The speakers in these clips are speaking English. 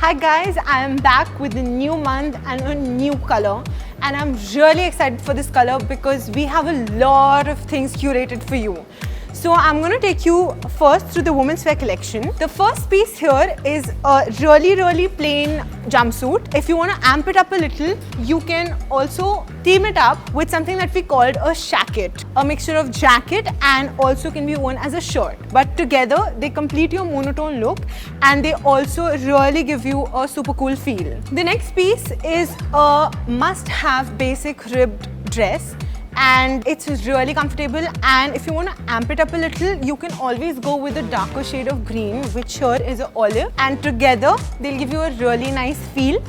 Hi guys, I am back with a new month and a new color, and I'm really excited for this color because we have a lot of things curated for you. So I'm going to take you first through the women's wear collection. The first piece here is a really plain jumpsuit. If you want to amp it up a little, you can also team it up with something that we called a shacket, a mixture of jacket and also can be worn as a shirt. But together they complete your monotone look and they also really give you a super cool feel. The next piece is a must-have basic ribbed dress. And it's really comfortable, and if you want to amp it up a little, you can always go with a darker shade of green, which here is an olive, and together they'll give you a really nice feel.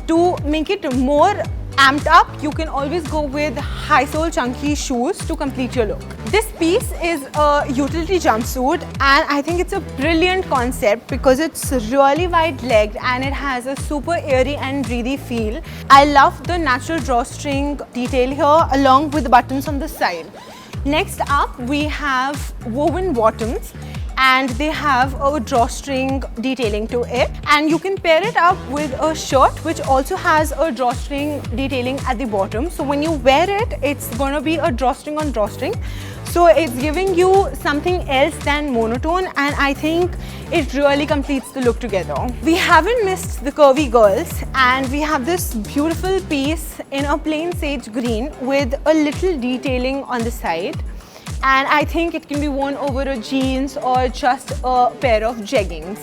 To make it more amped up, you can always go with high sole chunky shoes to complete your look. This piece is a utility jumpsuit, and I think it's a brilliant concept because it's really wide legged and it has a super airy and breathy feel. I love the natural drawstring detail here along with the buttons on the side. Next up, we have woven bottoms, and they have a drawstring detailing to it, and you can pair it up with a shirt which also has a drawstring detailing at the bottom. So when you wear it, it's going to be a drawstring on drawstring, so it's giving you something else than monotone, and I think it really completes the look together. We haven't missed the curvy girls, and we have this beautiful piece in a plain sage green with a little detailing on the side. And I think it can be worn over a jeans or just a pair of jeggings.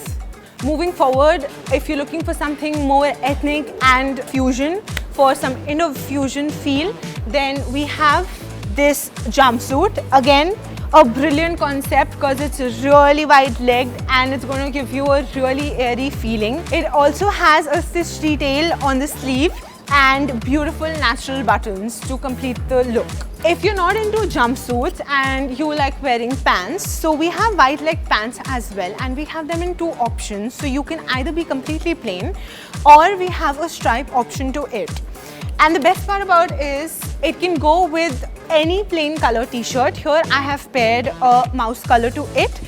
Moving forward, if you're looking for something more ethnic and fusion, for some Indo-fusion feel, then we have this jumpsuit. Again, a brilliant concept because it's really wide-legged and it's going to give you a really airy feeling. It also has a stitch detail on the sleeve and beautiful natural buttons to complete the look. If you're not into jumpsuits and you like wearing pants, so we have wide leg pants as well, and we have them in two options. So you can either be completely plain or we have a stripe option to it. And the best part about is it can go with any plain color t-shirt. Here I have paired a mouse color to it,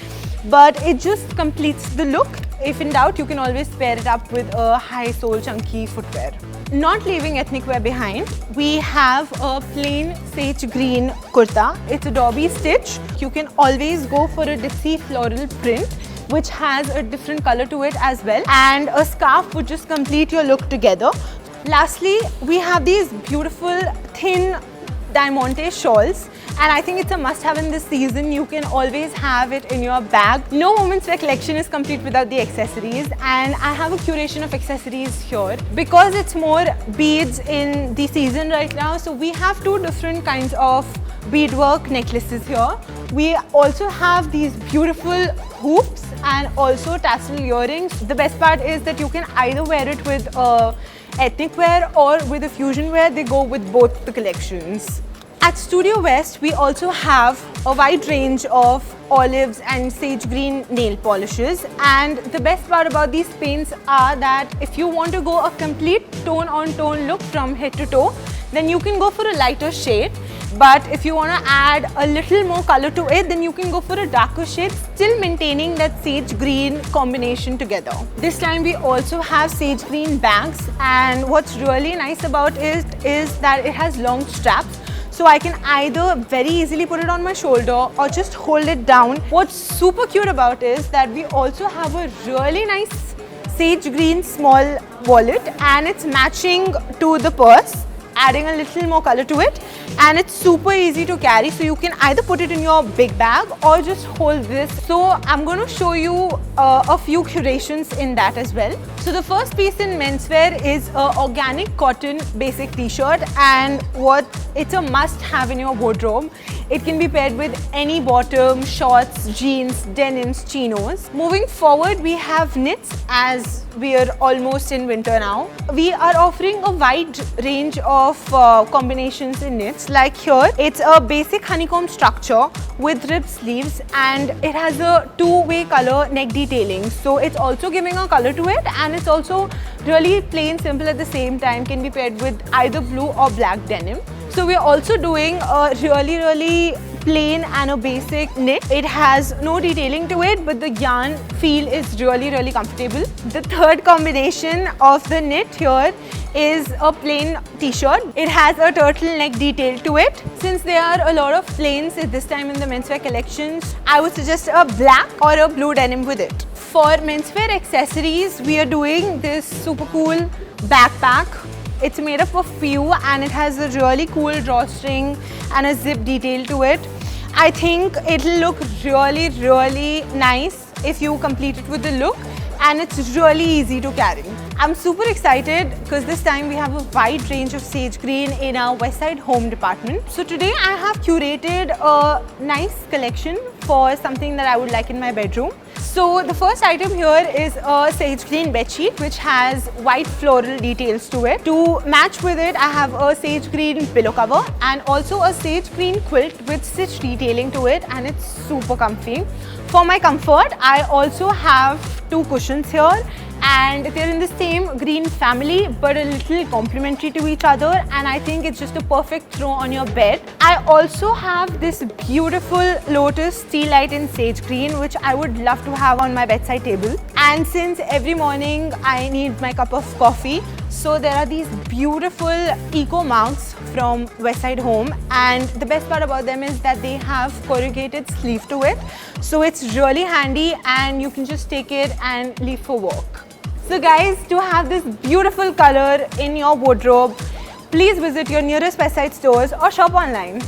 but it just completes the look. If in doubt, you can always pair it up with a high sole chunky footwear. Not leaving ethnic wear behind, we have a plain sage green kurta. It's a dobby stitch. You can always go for a Dipsy floral print, which has a different color to it as well, and a scarf would just complete your look together. Lastly, we have these beautiful thin diamante shawls, and I think it's a must-have in this season. You can always have it in your bag. No women's wear collection is complete without the accessories, and I have a curation of accessories here because it's more beads in the season right now. So we have two different kinds of beadwork necklaces here. We also have these beautiful hoops and also tassel earrings. The best part is that you can either wear it with ethnic wear or with a fusion wear. They go with both the collections. At Studio West, we also have a wide range of olives and sage green nail polishes, and the best part about these paints are that if you want to go a complete tone-on-tone look from head to toe, then you can go for a lighter shade. But if you want to add a little more color to it, then you can go for a darker shade, still maintaining that sage green combination together. This time we also have sage green bags, and what's really nice about it is that it has long straps. So I can either very easily put it on my shoulder or just hold it down. What's super cute about is that we also have a really nice sage green small wallet, and it's matching to the purse, adding a little more color to it, and it's super easy to carry, so you can either put it in your big bag or just hold this. So I'm going to show you a few curations in that as well. So the first piece in menswear is a organic cotton basic t-shirt, and it's a must have in your wardrobe. It can be paired with any bottom, shorts, jeans, denims, chinos. Moving forward, we have knits, as we are almost in winter now. We are offering a wide range of combinations in knits. Like here, it's a basic honeycomb structure with ribbed sleeves, and it has a two-way color neck detailing. So it's also giving a color to it, and it's also really plain simple at the same time. Can be paired with either blue or black denim. So we're also doing a really plain and a basic knit. It has no detailing to it, but the yarn feel is really comfortable. The third combination of the knit here is a plain t-shirt. It has a turtleneck detail to it. Since there are a lot of plains at this time in the menswear collections, I would suggest a black or a blue denim with it. For menswear accessories, we are doing this super cool backpack. It's made up of few and it has a really cool drawstring and a zip detail to it. I think it'll look really nice if you complete it with the look, and it's really easy to carry. I'm super excited because this time we have a wide range of sage green in our Westside home department. So today I have curated a nice collection for something that I would like in my bedroom. So the first item here is a sage green bedsheet which has white floral details to it. To match with it, I have a sage green pillow cover and also a sage green quilt with stitch detailing to it, and it's super comfy. For my comfort, I also have two cushions here, and they're in the same green family but a little complementary to each other, and I think it's just a perfect throw on your bed. I also have this beautiful lotus tea light in sage green which I would love to have on my bedside table. And since every morning I need my cup of coffee, so there are these beautiful eco mugs from Westside Home, and the best part about them is that they have corrugated sleeve to it, so it's really handy and you can just take it and leave for work. So guys, to have this beautiful color in your wardrobe, please visit your nearest Westside stores or shop online.